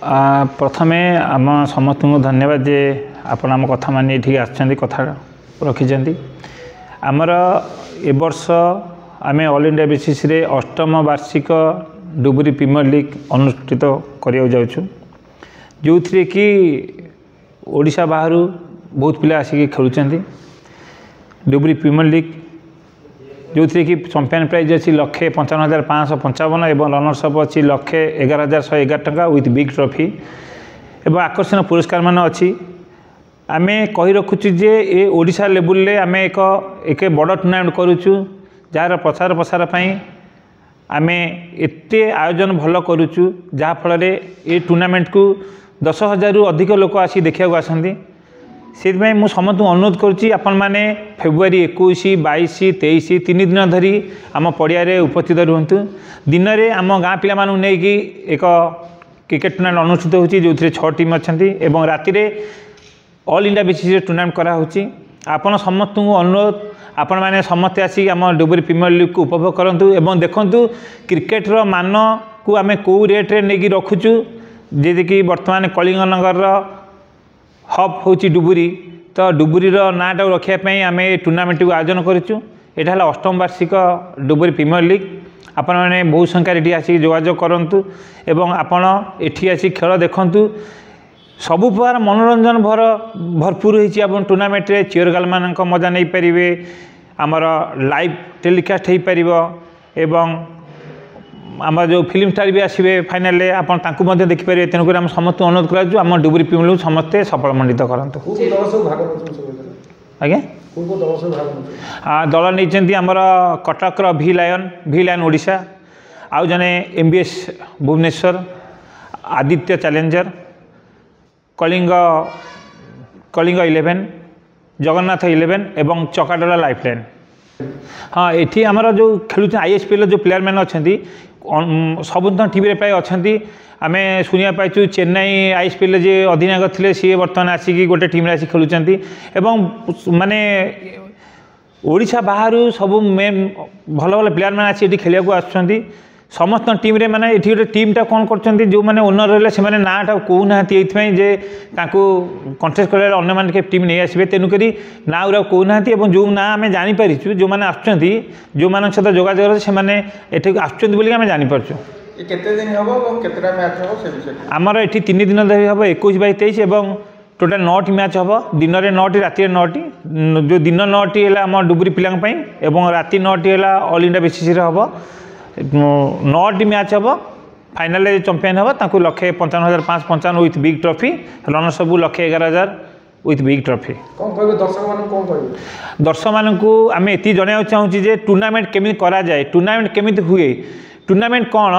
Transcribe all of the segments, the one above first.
प्रथमे आम समस्त को धन्यवाद जे आपण आम कथा मानी ये आसछन्ती कथा रखिछन्ती। आमर ए वर्ष आम ऑल इंडिया बेसिस रे अष्टम वार्षिक डुबुरी प्रीमियर लीग अनुष्ठित करिया जाउछु, जो थी कि ओडिशा बाहर बहुत पिला आसिक खेलुचन्ती। डुबुरी प्रीमियर लीग जो थी कि चैंपियन प्राइज अच्छी 1,55,555 एवं रनर्स अप अच्छी 1,11,111 टंका विथ बिग ट्रॉफी एवं आकर्षण पुरस्कार मान अच्छी। आम कही रखुचु जे ए ओडिशा लेवल रे आम एक बड़ टूर्नामेंट करुचु, जार प्रचार प्रसार आम एते आयोजन भल करुचु, जहाँ फल ए टूर्नामेंट को 10,000 रु अधिक लोक आसी देखा आसती। से मु समस्त अनुरोध करुच्ची आपण मैंने फेब्रुआरी 21, 22, 23 3 दिन धरी आम पड़िया उपस्थित रुहतु। दिन में आम गाँ पिला नहीं कि एक क्रिकेट टूर्नामेंट अनुष्ठित होती, जो 6 टीम अच्छा और राति ऑल इंडिया बेसिस टूर्नामेंट कराऊँगी। आपण समस्त को अनुरोध आपण मैंने समस्ते आसी आम डुबुरी प्रीमियर लीग को उपभोग करूँ और देखूँ क्रिकेटर मान को आम कौ रेट्रे नहीं रखुचु। जी कि बर्तमान कलिंग नगर हब हूँ डुबुरी, तो डुबुरी नाटा रखापी आम टूर्नामेंट को आयोजन करूँ। यहाँ अष्टम वार्षिक डुबुरी प्रीमियर लीग। आपण मैंने बहुत संख्यार ये आसिक जोगाजोग करूँ एवं आपण एठी आसी खेल देखूँ। सबु प्रकार मनोरंजन भरपूर होती टूर्नामेंट रे। चेयर गर्ल मान मजा नहीं पारे, आमर लाइव टेलीकास्ट हो पार एवं आम जो फिल्म स्टार भी आसवे फाइनाल रे आपण तांकु मध्य देखिपारे। तेणुक आम समस्त अनुरोध करूँ आम डुबुरी प्रीमियर लीग समस्ते सफल मंडित करंतु। आज्ञा दल नहीं आमर कटक भी लायन ओडिशा, आउ जने MBS भुवनेश्वर, आदित्य चैलेंजर, कलिंग 11, जगन्नाथ 11 एवं चकाडोला लाइफलाइन। हाँ, ये आमर जो खेलु ISPL जो प्लेयर मैंने अच्छा सब टीवी प्राय अच्छा। आम शुणा पाई चेन्नई ISPL जे अधिनायक थे सी बर्तमान आसिक गोटे टीम आसी खेलुंट एवं माने ओडिशा बाहर सब मेन भल भल प्लेयर मैंने आसी खेल आसुँच। समस्त टीम रे माने एठी गोटे टीमटा कौन कर जो मैंने ओनर रहे से नाटा कहूना ये जे कंटेस्ट कर अन्य मैंने टीम नहीं आसवे। तेणुक ना गुरा कहूना जो ना आम जानीपारिचु जो मैंने आसुँच जो मान सहित जोगाजोग से आम जानीपारचु। आमर ये 3 दिन धरी हम 21, 22, 23 एवं टोटाल 9टी मैच हम। दिन में 9टी राति 9टी, जो दिन 9टी है आम डुबुरी पिलांपाई एवं राति 9टी है ऑल इंडिया बेसिस हम। 9टी मैच हम। फाइनाल चैंपियन हम 1,55,555 विथ बिग ट्रॉफी, रनर्स सब 1,11,000 विथ बिग ट्रॉफी। दर्शक मानक आम ये जन चाहूँगी जे टूर्नामेंट केमी करा जाए, टूर्नामेंट केमी हुए, टूर्नामेंट कौन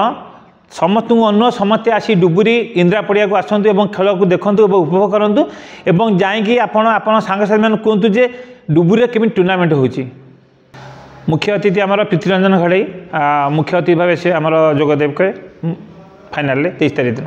समस्त को अनुरोध समस्ते आसी डुबुरी इंदिरा पड़िया को आसतु और खेल को देखूँ और उपभोग करूँ एवं जाकि आप सांगसाथी मैंने कहतु जे डुबुरी केमी टूर्नामेंट होची। मुख्य अतिथि आमर पृथ्वीरंजन घड़ई मुख्य अतिथि भाव से आमर जोगदेव के फाइनाल 23 तारीख दिन।